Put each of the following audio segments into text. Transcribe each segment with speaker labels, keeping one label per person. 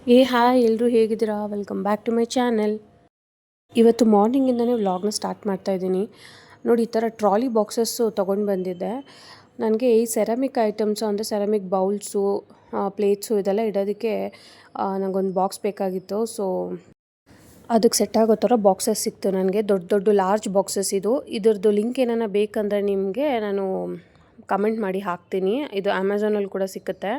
Speaker 1: Hi ಎಲ್ಲರೂ ಹೇಗಿದ್ದೀರಾ? Welcome back to my channel. ಇವತ್ತು ಮಾರ್ನಿಂಗಿಂದನೇ ವ್ಲಾಗ್ನ ಸ್ಟಾರ್ಟ್ ಮಾಡ್ತಾ ಇದ್ದೀನಿ. ನೋಡಿ, ಈ ಥರ ಟ್ರಾಲಿ ಬಾಕ್ಸಸ್ಸು ತೊಗೊಂಡು ಬಂದಿದ್ದೆ. ನನಗೆ ಈ ಸೆರಾಮಿಕ್ ಐಟಮ್ಸು ಅಂದರೆ ಸೆರಾಮಿಕ್ ಬೌಲ್ಸು, ಪ್ಲೇಟ್ಸು ಇದೆಲ್ಲ ಇಡೋದಕ್ಕೆ ನನಗೊಂದು ಬಾಕ್ಸ್ ಬೇಕಾಗಿತ್ತು. ಸೊ ಅದಕ್ಕೆ ಸೆಟ್ ಆಗೋ ಥರ ಬಾಕ್ಸಸ್ ಸಿಕ್ತು ನನಗೆ. ದೊಡ್ಡ ದೊಡ್ಡ ಲಾರ್ಜ್ ಬಾಕ್ಸಸ್ ಇದ್ರದ್ದು ಲಿಂಕ್ ಏನಾರ ಬೇಕಂದರೆ ನಿಮಗೆ ನಾನು ಕಮೆಂಟ್ ಮಾಡಿ ಹಾಕ್ತೀನಿ. ಇದು ಅಮೆಝಾನಲ್ಲಿ ಕೂಡ ಸಿಕ್ಕುತ್ತೆ.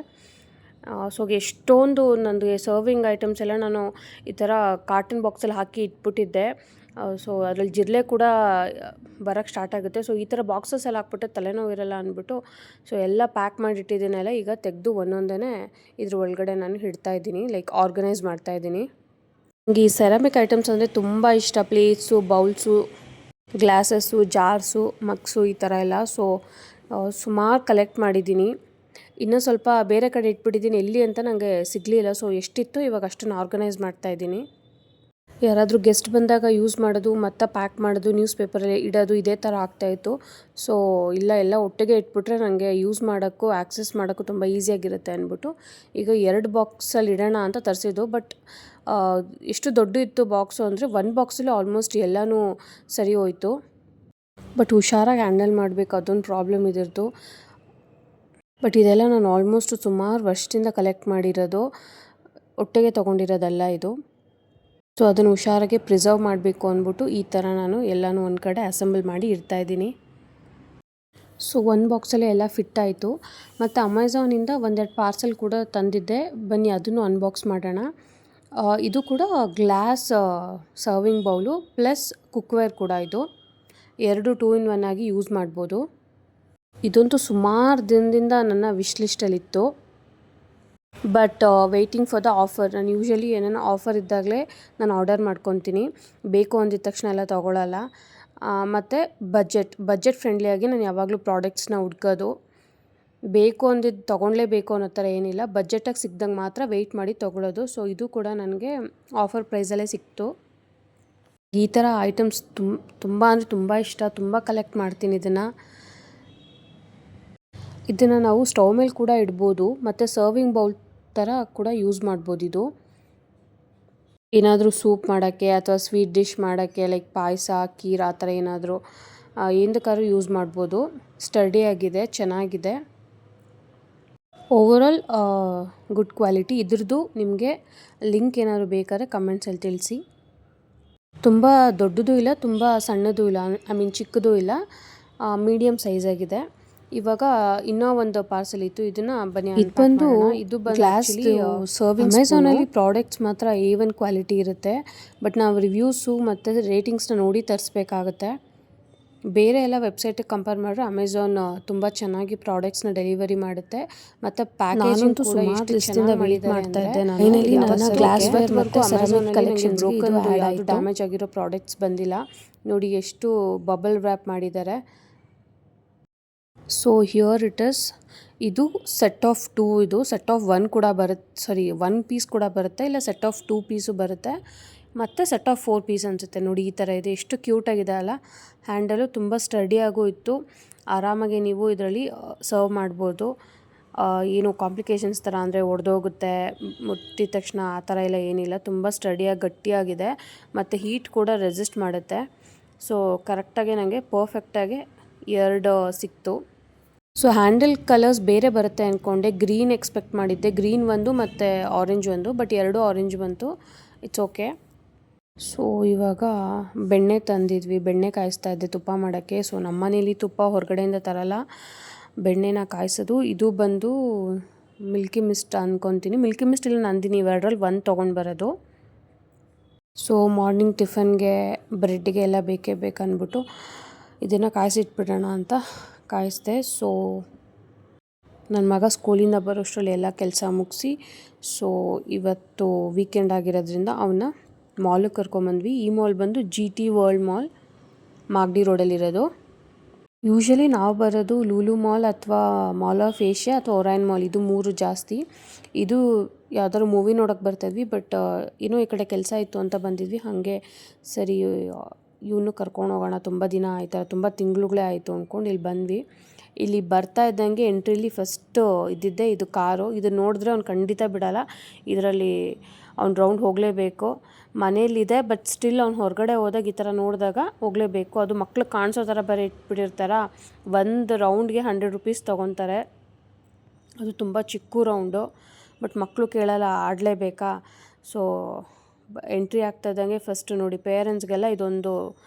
Speaker 1: ಸೊ ಎಷ್ಟೊಂದು ನನಗೆ ಸರ್ವಿಂಗ್ ಐಟಮ್ಸ್ ಎಲ್ಲ ನಾನು ಈ ಥರ ಕಾರ್ಟನ್ ಬಾಕ್ಸಲ್ಲಿ ಹಾಕಿ ಇಟ್ಬಿಟ್ಟಿದ್ದೆ. ಸೊ ಅದರಲ್ಲಿ ಜಿರಳೆ ಕೂಡ ಬರೋಕ್ಕೆ ಸ್ಟಾರ್ಟ್ ಆಗುತ್ತೆ. ಸೊ ಈ ಥರ ಬಾಕ್ಸಸ್ ಎಲ್ಲ ಹಾಕ್ಬಿಟ್ಟೆ ತಲೆನೋವು ಇರಲ್ಲ ಅಂದ್ಬಿಟ್ಟು ಸೊ ಎಲ್ಲ ಪ್ಯಾಕ್ ಮಾಡಿಟ್ಟಿದ್ದೀನಲ್ಲ, ಈಗ ತೆಗೆದು ಒಂದೊಂದೇ ಇದ್ರ ಒಳಗಡೆ ನಾನು ಇಡ್ತಾಯಿದ್ದೀನಿ, ಲೈಕ್ ಆರ್ಗನೈಸ್ ಮಾಡ್ತಾಯಿದ್ದೀನಿ. ನನಗೆ ಈ ಸೆರಾಮಿಕ್ ಐಟಮ್ಸ್ ಅಂದರೆ ತುಂಬ ಇಷ್ಟ. ಪ್ಲೇಟ್ಸು, ಬೌಲ್ಸು, ಗ್ಲಾಸಸ್ಸು, ಜಾರ್ಸು, ಮಗ್ಸು ಈ ಥರ ಎಲ್ಲ. ಸೊ ಸುಮಾರು ಕಲೆಕ್ಟ್ ಮಾಡಿದ್ದೀನಿ. ಇನ್ನೂ ಸ್ವಲ್ಪ ಬೇರೆ ಕಡೆ ಇಟ್ಬಿಟ್ಟಿದ್ದೀನಿ, ಎಲ್ಲಿ ಅಂತ ನನಗೆ ಸಿಗಲಿಲ್ಲ. ಸೊ ಎಷ್ಟಿತ್ತು ಇವಾಗ ಅಷ್ಟನ್ನು ಆರ್ಗನೈಸ್ ಮಾಡ್ತಾಯಿದ್ದೀನಿ. ಯಾರಾದರೂ ಗೆಸ್ಟ್ ಬಂದಾಗ ಯೂಸ್ ಮಾಡೋದು ಮತ್ತು ಪ್ಯಾಕ್ ಮಾಡೋದು, ನ್ಯೂಸ್ ಪೇಪರಲ್ಲಿ ಇಡೋದು ಇದೇ ಥರ ಆಗ್ತಾಯಿತ್ತು. ಸೊ ಎಲ್ಲ ಒಟ್ಟಿಗೆ ಇಟ್ಬಿಟ್ರೆ ನನಗೆ ಯೂಸ್ ಮಾಡೋಕ್ಕೂ ಆ್ಯಕ್ಸೆಸ್ ಮಾಡೋಕ್ಕೂ ತುಂಬ ಈಸಿಯಾಗಿರುತ್ತೆ ಅಂದ್ಬಿಟ್ಟು ಈಗ 2 ಬಾಕ್ಸಲ್ಲಿ ಇಡೋಣ ಅಂತ ತರಿಸಿದ್ದು. ಬಟ್ ಎಷ್ಟು ದೊಡ್ಡ ಇತ್ತು ಬಾಕ್ಸು ಅಂದರೆ 1 ಬಾಕ್ಸಲ್ಲಿ ಆಲ್ಮೋಸ್ಟ್ ಎಲ್ಲನೂ ಸರಿ ಹೋಯಿತು. ಬಟ್ ಹುಷಾರಾಗಿ ಹ್ಯಾಂಡಲ್ ಮಾಡಬೇಕು, ಅದೊಂದು ಪ್ರಾಬ್ಲಮ್ ಇದ್ರದ್ದು. ಬಟ್ ಇದೆಲ್ಲ ನಾನು ಆಲ್ಮೋಸ್ಟ್ ಸುಮಾರು ವರ್ಷದಿಂದ ಕಲೆಕ್ಟ್ ಮಾಡಿರೋದು, ಒಟ್ಟಿಗೆ ತೊಗೊಂಡಿರೋದಲ್ಲ ಇದು. ಸೊ ಅದನ್ನು ಹುಷಾರಾಗಿ ಪ್ರಿಸರ್ವ್ ಮಾಡಬೇಕು ಅಂದ್ಬಿಟ್ಟು ಈ ಥರ ನಾನು ಎಲ್ಲನೂ ಒಂದು ಕಡೆ ಅಸೆಂಬಲ್ ಮಾಡಿ ಇಡ್ತಾಯಿದ್ದೀನಿ. ಸೊ 1 ಬಾಕ್ಸಲ್ಲೇ ಎಲ್ಲ ಫಿಟ್ ಆಯಿತು. ಮತ್ತು ಅಮೆಝಾನಿಂದ ಒಂದೆರಡು ಪಾರ್ಸೆಲ್ ಕೂಡ ತಂದಿದ್ದೆ, ಬನ್ನಿ ಅದನ್ನು ಅನ್ಬಾಕ್ಸ್ ಮಾಡೋಣ. ಇದು ಕೂಡ glass serving bowl plus cookware ಕೂಡ. ಇದು 2 2 in 1 ಆಗಿ ಯೂಸ್ ಮಾಡ್ಬೋದು. ಇದಂತೂ ಸುಮಾರು ದಿನದಿಂದ ನನ್ನ ವಿಶ್ ಲಿಸ್ಟಲ್ಲಿತ್ತು. But waiting for the offer. ನಾನು ಯೂಶ್ವಲಿ ಏನೇನೋ ಆಫರ್ ಇದ್ದಾಗಲೇ ನಾನು ಆರ್ಡರ್ ಮಾಡ್ಕೊತೀನಿ, ಬೇಕು ಅಂದಿದ ತಕ್ಷಣ ಎಲ್ಲ ತೊಗೊಳ್ಳಲ್ಲ. ಮತ್ತು ಬಜೆಟ್ ಫ್ರೆಂಡ್ಲಿಯಾಗಿ ನಾನು ಯಾವಾಗಲೂ ಪ್ರಾಡಕ್ಟ್ಸ್ನ ಹುಡ್ಕೋದು. ಬೇಕು ಅಂದಿದ್ದು ತೊಗೊಳ್ಳೇಬೇಕು ಅನ್ನೋ ಥರ ಏನಿಲ್ಲ, ಬಜೆಟಾಗಿ ಸಿಕ್ಕಿದಂಗೆ ಮಾತ್ರ ವೆಯ್ಟ್ ಮಾಡಿ ತೊಗೊಳ್ಳೋದು. ಸೊ ಇದು ಕೂಡ ನನಗೆ ಆಫರ್ ಪ್ರೈಸಲ್ಲೇ ಸಿಕ್ತು. ಈ ಥರ ಐಟಮ್ಸ್ ತುಂಬ ಅಂದರೆ ತುಂಬ ಇಷ್ಟ, ತುಂಬ ಕಲೆಕ್ಟ್ ಮಾಡ್ತೀನಿ ಇದನ್ನು ನಾವು ಸ್ಟವ್ ಮೇಲೆ ಕೂಡ ಇಡ್ಬೋದು ಮತ್ತು ಸರ್ವಿಂಗ್ ಬೌಲ್ ಥರ ಕೂಡ ಯೂಸ್ ಮಾಡ್ಬೋದು. ಇದು ಏನಾದರೂ ಸೂಪ್ ಮಾಡೋಕ್ಕೆ ಅಥವಾ ಸ್ವೀಟ್ ಡಿಶ್ ಮಾಡೋಕ್ಕೆ, ಲೈಕ್ ಪಾಯಸ, ಖೀರ್ ಆ ಥರ ಏನಾದರೂ ಏನಕ್ಕಾದ್ರೂ ಯೂಸ್ ಮಾಡ್ಬೋದು. ಸ್ಟಡಿಯಾಗಿದೆ, ಚೆನ್ನಾಗಿದೆ. Overall good quality. ಇದ್ರದ್ದು ನಿಮಗೆ ಲಿಂಕ್ ಏನಾದರೂ ಬೇಕಾದ್ರೆ ಕಮೆಂಟ್ಸಲ್ಲಿ ತಿಳಿಸಿ. ತುಂಬ ದೊಡ್ಡದು ಇಲ್ಲ, ತುಂಬ ಸಣ್ಣದು ಇಲ್ಲ, ಚಿಕ್ಕದೂ ಇಲ್ಲ, ಮೀಡಿಯಮ್ ಸೈಜಾಗಿದೆ. ಇವಾಗ ಇನ್ನೂ ಒಂದು ಪಾರ್ಸೆಲ್ ಇತ್ತು, ಇದನ್ನು ಬನ್ನಿ ಇದು ಬಂದು ಗ್ಲಾಸ್ ಸರ್ವಿಂಗ್. ಅಮೆಝಾನಲ್ಲಿ ಪ್ರಾಡಕ್ಟ್ಸ್ ಮಾತ್ರ A1 ಕ್ವಾಲಿಟಿ ಇರುತ್ತೆ. ಬಟ್ ನಾವು ರಿವ್ಯೂಸು ಮತ್ತು ರೇಟಿಂಗ್ಸ್ನ ನೋಡಿ ತರಿಸ್ಬೇಕಾಗುತ್ತೆ. ಬೇರೆ ಎಲ್ಲ ವೆಬ್ಸೈಟಿಗೆ ಕಂಪೇರ್ ಮಾಡಿದ್ರೆ ಅಮೆಝಾನ್ ತುಂಬ ಚೆನ್ನಾಗಿ ಪ್ರಾಡಕ್ಟ್ಸ್ನ ಡೆಲಿವರಿ ಮಾಡುತ್ತೆ. ಮತ್ತು ಪ್ಯಾಕೇಜಿಂಗ್ ಕೂಡ ಡ್ಯಾಮೇಜ್ ಆಗಿರೋ ಪ್ರಾಡಕ್ಟ್ಸ್ ಬಂದಿಲ್ಲ. ನೋಡಿ ಎಷ್ಟು ಬಬಲ್ ವ್ರ್ಯಾಪ್ ಮಾಡಿದ್ದಾರೆ. So here it is. ಇದು ಸೆಟ್ ಆಫ್ 2, ಇದು ಸೆಟ್ ಆಫ್ 1 ಕೂಡ ಬರುತ್ತೆ. 1 ಪೀಸ್ ಕೂಡ ಬರುತ್ತೆ, ಇಲ್ಲ ಸೆಟ್ ಆಫ್ 2 ಪೀಸು ಬರುತ್ತೆ, ಮತ್ತು ಸೆಟ್ ಆಫ್ 4 ಪೀಸ್ ಅನಿಸುತ್ತೆ. ನೋಡಿ ಈ ಥರ ಇದೆ, ಎಷ್ಟು ಕ್ಯೂಟಾಗಿದೆ ಅಲ್ಲ. ಹ್ಯಾಂಡಲು ತುಂಬ ಸ್ಟಡಿಯಾಗೂ ಇತ್ತು. ಆರಾಮಾಗಿ ನೀವು ಇದರಲ್ಲಿ ಸರ್ವ್ ಮಾಡ್ಬೋದು. ಏನು ಕಾಂಪ್ಲಿಕೇಶನ್ಸ್ ಥರ ಅಂದರೆ ಒಡೆದೋಗುತ್ತೆ ಮುಟ್ಟಿದ ತಕ್ಷಣ ಆ ಥರ ಎಲ್ಲ ಏನಿಲ್ಲ. ತುಂಬ ಸ್ಟಡಿಯಾಗಿ ಗಟ್ಟಿಯಾಗಿದೆ ಮತ್ತು ಹೀಟ್ ಕೂಡ ರೆಸಿಸ್ಟ್ ಮಾಡುತ್ತೆ. ಸೊ ಕರೆಕ್ಟಾಗಿ ನನಗೆ ಪರ್ಫೆಕ್ಟಾಗಿ 2 ಸಿಕ್ತು. ಸೊ ಹ್ಯಾಂಡಲ್ ಕಲರ್ಸ್ ಬೇರೆ ಬರುತ್ತೆ ಅಂದ್ಕೊಂಡೆ, ಗ್ರೀನ್ ಎಕ್ಸ್ಪೆಕ್ಟ್ ಮಾಡಿದ್ದೆ, ಗ್ರೀನ್ ಒಂದು ಮತ್ತು ಆರೆಂಜ್ ಒಂದು, ಬಟ್ 2 ಆರೆಂಜ್ ಬಂತು. It's okay. ಸೊ ಇವಾಗ ಬೆಣ್ಣೆ ತಂದಿದ್ವಿ, ಬೆಣ್ಣೆ ಕಾಯಿಸ್ತಾ ಇದ್ದೆ ತುಪ್ಪ ಮಾಡೋಕ್ಕೆ. ಸೊ ನಮ್ಮನೇಲಿ ತುಪ್ಪ ಹೊರಗಡೆಯಿಂದ ತರಲ್ಲ, ಬೆಣ್ಣೆನ ಕಾಯಿಸೋದು. ಇದು ಬಂದು ಮಿಲ್ಕಿ ಮಿಸ್ಟ್ ಅಂದ್ಕೊತೀನಿ, ಮಿಲ್ಕಿ ಮಿಸ್ಟ್ ಇಲ್ಲ ನಂದಿನಿ, ಇವೆರಡರಲ್ಲಿ ಒಂದು ತೊಗೊಂಡು ಬರೋದು. ಸೊ ಮಾರ್ನಿಂಗ್ ಟಿಫನ್ಗೆ, ಬ್ರೆಡ್ಗೆ ಎಲ್ಲ ಬೇಕೇ ಬೇಕಂದ್ಬಿಟ್ಟು ಇದನ್ನು ಕಾಯಿಸಿಟ್ಬಿಡೋಣ ಅಂತ ಕಾಯಿಸ್ದೆ. ಸೊ ನನ್ನ ಮಗ ಸ್ಕೂಲಿಂದ ಬರೋಷ್ಟರಲ್ಲಿ ಎಲ್ಲ ಕೆಲಸ ಮುಗಿಸಿ, ಸೊ ಇವತ್ತು ವೀಕೆಂಡ್ ಆಗಿರೋದ್ರಿಂದ ಅವನ್ನ ಮಾಲಿಗೆ ಕರ್ಕೊಂಬಂದ್ವಿ. ಈ ಮಾಲ್ ಬಂದು GT ವರ್ಲ್ಡ್ ಮಾಲ್, ಮಾಗಡಿ ರೋಡಲ್ಲಿರೋದು. ಯೂಶ್ವಲಿ ನಾವು ಬರೋದು ಲೂಲು ಮಾಲ್ ಅಥವಾ ಮಾಲ್ ಆಫ್ ಏಷ್ಯಾ ಅಥವಾ ಒರೈನ್ ಮಾಲ್, ಇದು 3 ಜಾಸ್ತಿ. ಇದು ಯಾವ್ದಾದ್ರು ಮೂವಿ ನೋಡೋಕ್ಕೆ ಬರ್ತಾಯಿದ್ವಿ, ಬಟ್ ಏನೋ ಈ ಕಡೆ ಕೆಲಸ ಇತ್ತು ಅಂತ ಬಂದಿದ್ವಿ. ಹಾಗೆ ಸರಿ ಇವನು ಕರ್ಕೊಂಡು ಹೋಗೋಣ, ತುಂಬ ದಿನ ಆಯ್ತಲ್ಲ, ತುಂಬ ತಿಂಗಳುಗಳೇ ಆಯಿತು ಅಂದ್ಕೊಂಡು ಇಲ್ಲಿ ಬಂದ್ವಿ. ಇಲ್ಲಿ ಬರ್ತಾ ಇದ್ದಂಗೆ ಎಂಟ್ರಿಲಿ ಫಸ್ಟು ಇದ್ದಿದ್ದೆ ಇದು ಕಾರು. ಇದು ನೋಡಿದ್ರೆ ಅವ್ನು ಖಂಡಿತ ಬಿಡಲ್ಲ. ಇದರಲ್ಲಿ ಅವ್ನು ರೌಂಡ್ ಹೋಗಲೇಬೇಕು. ಮನೇಲಿದೆ ಬಟ್ ಸ್ಟಿಲ್ ಅವ್ನು ಹೊರಗಡೆ ಹೋದಾಗ ಈ ಥರ ನೋಡಿದಾಗ ಹೋಗಲೇಬೇಕು. ಅದು ಮಕ್ಳು ಕಾಣಿಸೋ ಥರ ಬರೀ ಇಟ್ಬಿಟ್ಟಿರ್ತಾರ. ಒಂದು ರೌಂಡ್ಗೆ 100 ರೂಪೀಸ್ ತೊಗೊತಾರೆ. ಅದು ತುಂಬ ಚಿಕ್ಕ ರೌಂಡು, ಬಟ್ ಮಕ್ಕಳು ಕೇಳಲ್ಲ, ಆಡಲೇಬೇಕಾ. ಸೊ ಎಂಟ್ರಿ ಆಗ್ತಾಯಿದ್ದಂಗೆ ಫಸ್ಟ್ ನೋಡಿ ಪೇರೆಂಟ್ಸ್ಗೆಲ್ಲ ಇದೊಂದು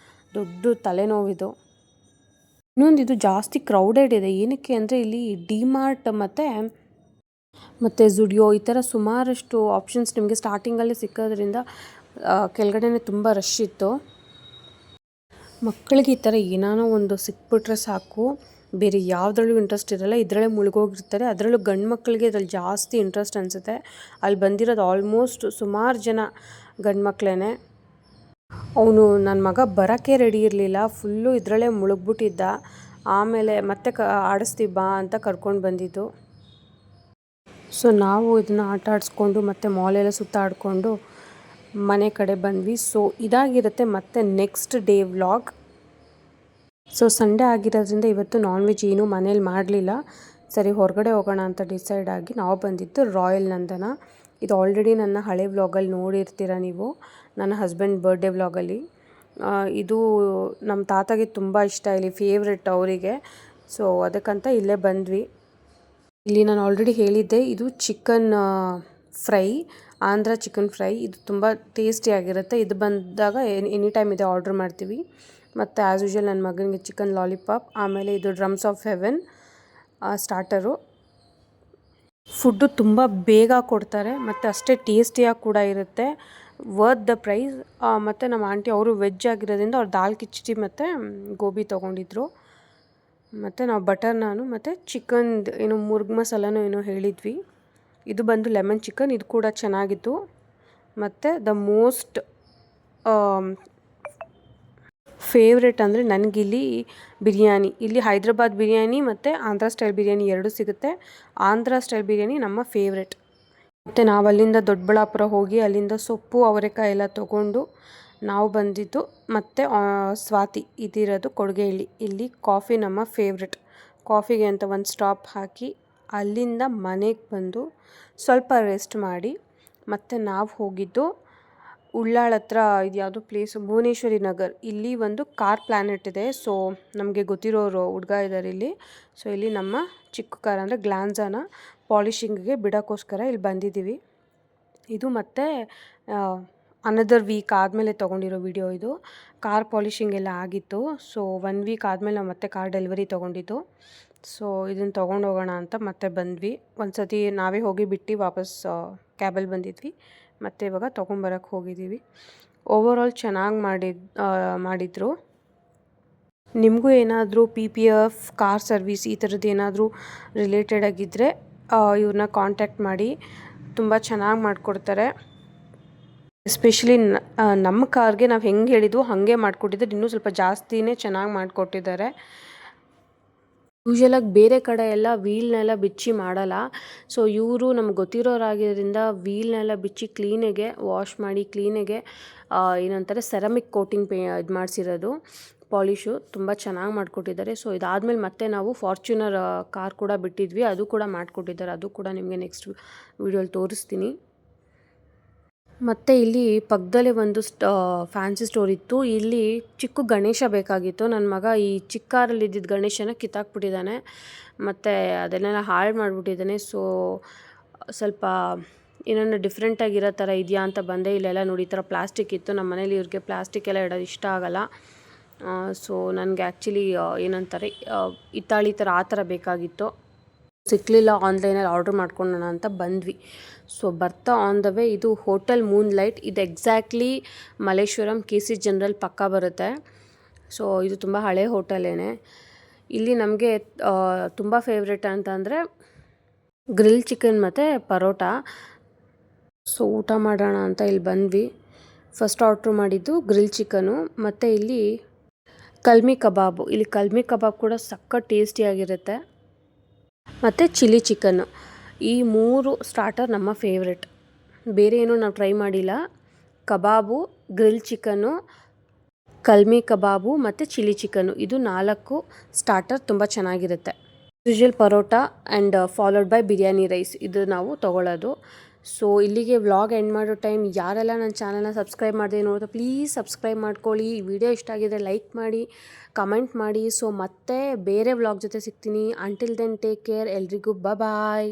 Speaker 1: ದೊಡ್ಡ ತಲೆನೋವಿದು. ಇನ್ನೊಂದು ಇದು ಜಾಸ್ತಿ ಕ್ರೌಡೆಡ್ ಇದೆ. ಏನಕ್ಕೆ ಅಂದರೆ ಇಲ್ಲಿ ಡಿಮಾರ್ಟ್ ಮತ್ತು ಜುಡಿಯೋ ಈ ಥರ ಸುಮಾರಷ್ಟು ಆಪ್ಷನ್ಸ್ ನಿಮಗೆ ಸ್ಟಾರ್ಟಿಂಗಲ್ಲೇ ಸಿಕ್ಕೋದ್ರಿಂದ ಕೆಳಗಡೆನೇ ತುಂಬ ರಶ್ ಇತ್ತು. ಮಕ್ಕಳಿಗೆ ಈ ಥರ ಏನಾನೋ ಒಂದು ಸಿಕ್ಬಿಟ್ರೆ ಸಾಕು, ಬೇರೆ ಯಾವುದ್ರಲ್ಲೂ ಇಂಟ್ರೆಸ್ಟ್ ಇರಲ್ಲ, ಇದರಲ್ಲೇ ಮುಳುಗೋಗಿರ್ತಾರೆ. ಅದರಲ್ಲೂ ಗಂಡು ಮಕ್ಕಳಿಗೆ ಇದ್ರಲ್ಲಿ ಜಾಸ್ತಿ ಇಂಟ್ರೆಸ್ಟ್ ಅನಿಸುತ್ತೆ. ಅಲ್ಲಿ ಬಂದಿರೋದು ಆಲ್ಮೋಸ್ಟ್ ಸುಮಾರು ಜನ ಗಂಡು ಮಕ್ಕಳೇ. ಅವನು ನನ್ನ ಮಗ ಬರೋಕ್ಕೆ ರೆಡಿ ಇರಲಿಲ್ಲ, ಫುಲ್ಲು ಇದರಲ್ಲೇ ಮುಳುಗ್ಬಿಟ್ಟಿದ್ದ. ಆಮೇಲೆ ಮತ್ತೆ ಆಡಿಸ್ತೀವಿ ಬಾ ಅಂತ ಕರ್ಕೊಂಡು ಬಂದಿದ್ದು. ಸೊ ನಾವು ಇದನ್ನು ಆಟ ಆಡಿಸ್ಕೊಂಡು ಮತ್ತು ಮಾಲೆಲ್ಲ ಸುತ್ತಾಡಿಕೊಂಡು ಮನೆ ಕಡೆ ಬಂದ್ವಿ. ಸೊ ಇದಾಗಿರುತ್ತೆ ಮತ್ತು next day vlog. So Sunday ಆಗಿರೋದ್ರಿಂದ ಇವತ್ತು ನಾನ್ ವೆಜ್ ಏನೂ ಮನೇಲಿ ಮಾಡಲಿಲ್ಲ. ಸರಿ ಹೊರಗಡೆ ಹೋಗೋಣ ಅಂತ ಡಿಸೈಡ್ ಆಗಿ ನಾವು ಬಂದಿದ್ದು ರಾಯಲ್ ನಂದನ. ಇದು ಆಲ್ರೆಡಿ ನನ್ನ ಹಳೆ ವ್ಲಾಗಲ್ಲಿ ನೋಡಿರ್ತೀರ ನೀವು, ನನ್ನ ಹಸ್ಬೆಂಡ್ ಬರ್ಡೇ ವ್ಲಾಗಲ್ಲಿ. ಇದು ನಮ್ಮ ತಾತಗೆ ತುಂಬ ಇಷ್ಟ, ಇಲ್ಲಿ ಫೇವ್ರೆಟ್ ಅವರಿಗೆ. ಸೊ ಅದಕ್ಕಂತ ಇಲ್ಲೇ ಬಂದ್ವಿ. ಇಲ್ಲಿ ನಾನು ಆಲ್ರೆಡಿ ಹೇಳಿದ್ದೆ, ಇದು chicken fry, Andhra chicken fry. ಇದು ತುಂಬ ಟೇಸ್ಟಿಯಾಗಿರುತ್ತೆ. ಇದು ಬಂದಾಗ ಎನಿ ಟೈಮ್ ಇದೆ ಆರ್ಡ್ರ್ ಮಾಡ್ತೀವಿ. ಮತ್ತು ಆ್ಯಸ್ ಯೂಶುವಲ್ ನನ್ನ ಮಗನಿಗೆ ಚಿಕನ್ ಲಾಲಿಪಾಪ್, ಆಮೇಲೆ ಇದು drums of heaven starter. Food ತುಂಬ ಬೇಗ ಕೊಡ್ತಾರೆ ಮತ್ತು ಅಷ್ಟೇ ಟೇಸ್ಟಿಯಾಗಿ ಕೂಡ ಇರುತ್ತೆ. Worth the price. ಮತ್ತು ನಮ್ಮ ಆಂಟಿ ಅವರು ವೆಜ್ ಆಗಿರೋದ್ರಿಂದ ಅವ್ರು ದಾಲ್ ಕಿಚಡಿ ಮತ್ತು ಗೋಬಿ ತೊಗೊಂಡಿದ್ರು. ಮತ್ತು ನಾವು ಬಟರ್ ನಾನು ಮತ್ತು ಚಿಕನ್ ಏನು ಮುರ್ಗ್ ಮಸಾಲನೋ ಏನೋ ಹೇಳಿದ್ವಿ. ಇದು ಬಂದು ಲೆಮನ್ ಚಿಕನ್, ಇದು ಕೂಡ ಚೆನ್ನಾಗಿತ್ತು. ಮತ್ತು ದ ಮೋಸ್ಟ್ ಫೇವ್ರೆಟ್ ಅಂದರೆ ನನಗಿಲ್ಲಿ ಬಿರಿಯಾನಿ. ಇಲ್ಲಿ ಹೈದ್ರಾಬಾದ್ ಬಿರಿಯಾನಿ ಮತ್ತು ಆಂಧ್ರ ಸ್ಟೈಲ್ ಬಿರಿಯಾನಿ ಎರಡೂ ಸಿಗುತ್ತೆ. ಆಂಧ್ರ ಸ್ಟೈಲ್ ಬಿರಿಯಾನಿ ನಮ್ಮ ಫೇವ್ರೆಟ್. ಮತ್ತು ನಾವು ಅಲ್ಲಿಂದ ದೊಡ್ಡಬಳ್ಳಾಪುರ ಹೋಗಿ ಅಲ್ಲಿಂದ ಸೊಪ್ಪು ಅವರೆಕಾಯಿ ಎಲ್ಲ ತೊಗೊಂಡು ನಾವು ಬಂದಿದ್ದು. ಮತ್ತು ಸ್ವಾತಿ ಇದಿರೋದು ಕೊಡುಗೆಹಳ್ಳಿ. ಇಲ್ಲಿ ಕಾಫಿ ನಮ್ಮ ಫೇವ್ರೆಟ್. ಕಾಫಿಗೆ ಅಂತ ಒಂದು ಸ್ಟಾಪ್ ಹಾಕಿ ಅಲ್ಲಿಂದ ಮನೆಗೆ ಬಂದು ಸ್ವಲ್ಪ ರೆಸ್ಟ್ ಮಾಡಿ ಮತ್ತು ನಾವು ಹೋಗಿದ್ದು ಉಳ್ಳಾಳ ಹತ್ರ ಇದು ಯಾವುದೋ ಪ್ಲೇಸು, ಭುವನೇಶ್ವರಿ ನಗರ್. ಇಲ್ಲಿ ಒಂದು ಕಾರ್ ಪ್ಲ್ಯಾನೆಟ್ ಇದೆ. ಸೊ ನಮಗೆ ಗೊತ್ತಿರೋರು ಹುಡುಗ ಇದ್ದಾರೆ ಇಲ್ಲಿ. ಸೊ ಇಲ್ಲಿ ನಮ್ಮ ಚಿಕ್ಕ ಕಾರ್ ಅಂದರೆ ಗ್ಲಾನ್ಸಾನ ಪಾಲಿಷಿಂಗಿಗೆ ಬಿಡೋಕ್ಕೋಸ್ಕರ ಇಲ್ಲಿ ಬಂದಿದ್ದೀವಿ. ಇದು ಮತ್ತು ಅನದರ್ ವೀಕ್ ಆದಮೇಲೆ ತೊಗೊಂಡಿರೋ ವಿಡಿಯೋ ಇದು. ಕಾರ್ ಪಾಲಿಷಿಂಗ್ ಎಲ್ಲ ಆಗಿತ್ತು. ಸೊ 1 ವೀಕ್ ಆದಮೇಲೆ ನಾವು ಮತ್ತೆ ಕಾರ್ ಡೆಲಿವರಿ ತೊಗೊಂಡಿದ್ದು. ಸೊ ಇದನ್ನು ತೊಗೊಂಡೋಗೋಣ ಅಂತ ಮತ್ತೆ ಬಂದ್ವಿ. ಒಂದು ಸತಿ ನಾವೇ ಹೋಗಿ ಬಿಟ್ಟು ವಾಪಸ್ ಕ್ಯಾಬಲ್ಲಿ ಬಂದಿದ್ವಿ. ಮತ್ತು ಇವಾಗ ತೊಗೊಂಬರೋಕ್ಕೆ ಹೋಗಿದ್ದೀವಿ. ಓವರಾಲ್ ಚೆನ್ನಾಗಿ ಮಾಡಿದರು. ನಿಮಗೂ ಏನಾದರೂ PPF ಕಾರ್ ಸರ್ವಿಸ್ ಈ ಥರದ್ದು ಏನಾದರೂ ರಿಲೇಟೆಡ್ ಆಗಿದ್ದರೆ ಇವ್ರನ್ನ ಕಾಂಟ್ಯಾಕ್ಟ್ ಮಾಡಿ, ತುಂಬ ಚೆನ್ನಾಗಿ ಮಾಡಿಕೊಡ್ತಾರೆ. ಎಸ್ಪೆಷಲಿ ನಮ್ಮ ಕಾರ್ಗೆ ನಾವು ಹೆಂಗೆ ಹೇಳಿದ್ವು ಹಾಗೆ ಮಾಡಿಕೊಟ್ಟಿದ್ದಾರೆ. ಇನ್ನೂ ಸ್ವಲ್ಪ ಜಾಸ್ತಿನೇ ಚೆನ್ನಾಗಿ ಮಾಡಿಕೊಟ್ಟಿದ್ದಾರೆ. ಯೂಶ್ವಲಾಗಿ ಬೇರೆ ಕಡೆ ಎಲ್ಲ ವೀಲ್ನೆಲ್ಲ ಬಿಚ್ಚಿ ಮಾಡಲ್ಲ. ಸೊ ಇವರು ನಮ್ಗೆ ಗೊತ್ತಿರೋರಾಗಿರೋದ್ರಿಂದ ವೀಲ್ನೆಲ್ಲ ಬಿಚ್ಚಿ ಕ್ಲೀನಾಗೆ ವಾಶ್ ಮಾಡಿ ಕ್ಲೀನಾಗೆ ಏನಂತಾರೆ ಸೆರಾಮಿಕ್ ಕೋಟಿಂಗ್ ಇದು ಮಾಡಿಸಿರೋದು ಪಾಲಿಶು ತುಂಬ ಚೆನ್ನಾಗಿ ಮಾಡಿಕೊಟ್ಟಿದ್ದಾರೆ. ಸೊ ಇದಾದಮೇಲೆ ಮತ್ತೆ ನಾವು ಫಾರ್ಚುನರ್ ಕಾರ್ ಕೂಡ ಬಿಟ್ಟಿದ್ವಿ, ಅದು ಕೂಡ ಮಾಡಿಕೊಟ್ಟಿದ್ದಾರೆ. ಅದು ಕೂಡ ನಿಮಗೆ ನೆಕ್ಸ್ಟ್ ವೀಡಿಯೋಲಿ ತೋರಿಸ್ತೀನಿ. ಮತ್ತು ಇಲ್ಲಿ ಪಕ್ಕದಲ್ಲೇ ಒಂದು ಫ್ಯಾನ್ಸಿ ಸ್ಟೋರ್ ಇತ್ತು. ಇಲ್ಲಿ ಚಿಕ್ಕ ಗಣೇಶ ಬೇಕಾಗಿತ್ತು. ನನ್ನ ಮಗ ಈ ಚಿಕ್ಕ ಕಾರಲ್ಲಿ ಇದ್ದಿದ್ದ ಗಣೇಶನ ಕಿತ್ತಾಕ್ಬಿಟ್ಟಿದ್ದಾನೆ ಮತ್ತು ಅದನ್ನೆಲ್ಲ ಹಾಳು ಮಾಡಿಬಿಟ್ಟಿದ್ದಾನೆ. ಸೊ ಸ್ವಲ್ಪ ಏನಾದ್ರು ಡಿಫ್ರೆಂಟಾಗಿರೋ ಥರ ಇದೆಯಾ ಅಂತ ಬಂದೆ. ಇಲ್ಲೆಲ್ಲ ನೋಡಿ ಈ ಥರ ಪ್ಲಾಸ್ಟಿಕ್ ಇತ್ತು. ನಮ್ಮ ಮನೇಲಿ ಇವ್ರಿಗೆ ಪ್ಲಾಸ್ಟಿಕ್ ಎಲ್ಲ ಇಡೋದು ಇಷ್ಟ ಆಗೋಲ್ಲ. ಸೊ ನನಗೆ ಆ್ಯಕ್ಚುಲಿ ಏನಂತಾರೆ ಹಿತ್ತಾಳಿ ಥರ ಆ ಥರ ಬೇಕಾಗಿತ್ತು. ಸಿಕ್ಕಲಿಲ್ಲ, ಆನ್ಲೈನಲ್ಲಿ ಆರ್ಡ್ರ್ ಮಾಡ್ಕೊಳ್ಳೋಣ ಅಂತ ಬಂದ್ವಿ. ಸೊ ಬರ್ತಾ ಆನ್ ದ ವೇ ಇದು ಹೋಟೆಲ್ ಮೂನ್ ಲೈಟ್. ಇದು ಎಕ್ಸಾಕ್ಟ್ಲಿ ಮಲ್ಲೇಶ್ವರಂ KC ಜನರಲ್ ಪಕ್ಕ ಬರುತ್ತೆ. ಸೊ ಇದು ತುಂಬ ಹಳೆ ಹೋಟೆಲೇನೆ. ಇಲ್ಲಿ ನಮಗೆ ತುಂಬ ಫೇವ್ರೆಟ್ ಅಂತಂದರೆ ಗ್ರಿಲ್ ಚಿಕನ್ ಮತ್ತು ಪರೋಟ. ಸೊ ಊಟ ಮಾಡೋಣ ಅಂತ ಇಲ್ಲಿ ಬಂದ್ವಿ. ಫಸ್ಟ್ ಆರ್ಡ್ರ್ ಮಾಡಿದ್ದು ಗ್ರಿಲ್ ಚಿಕನು ಮತ್ತು ಇಲ್ಲಿ ಕಲ್ಮಿ ಕಬಾಬು. ಇಲ್ಲಿ ಕಲ್ಮಿ ಕಬಾಬ್ ಕೂಡ ಸಖತ್ ಟೇಸ್ಟಿಯಾಗಿರುತ್ತೆ. ಮತ್ತು ಚಿಲ್ಲಿ ಚಿಕನ್ನು. ಈ 3 ಸ್ಟಾರ್ಟರ್ ನಮ್ಮ ಫೇವ್ರೆಟ್. ಬೇರೆ ಏನೂ ನಾವು ಟ್ರೈ ಮಾಡಿಲ್ಲ. ಕಬಾಬು, ಗ್ರಿಲ್ ಚಿಕನ್ನು, ಕಲ್ಮಿ ಕಬಾಬು ಮತ್ತು ಚಿಲ್ಲಿ ಚಿಕನ್ನು, ಇದು 4 ಸ್ಟಾರ್ಟರ್ ತುಂಬ ಚೆನ್ನಾಗಿರುತ್ತೆ. Usual parotta and followed by biryani rice ಇದು ನಾವು ತೊಗೊಳ್ಳೋದು. ಸೊ ಇಲ್ಲಿಗೆ ವ್ಲಾಗ್ ಎಂಡ್ ಮಾಡೋ ಟೈಮ್. ಯಾರೆಲ್ಲ ನನ್ನ ಚಾನಲ್ನ ಸಬ್ಸ್ಕ್ರೈಬ್ ಮಾಡದೆ ನೋಡ್ತಾ ಪ್ಲೀಸ್ ಸಬ್ಸ್ಕ್ರೈಬ್ ಮಾಡ್ಕೊಳ್ಳಿ. ಈ ವಿಡಿಯೋ ಇಷ್ಟ ಆಗಿದ್ರೆ ಲೈಕ್ ಮಾಡಿ, ಕಮೆಂಟ್ ಮಾಡಿ. ಸೊ ಮತ್ತೆ ಬೇರೆ ವ್ಲಾಗ್ ಜೊತೆ ಸಿಗ್ತೀನಿ. Until then take care. ಎಲ್ರಿಗೂ ಬಾಯ್.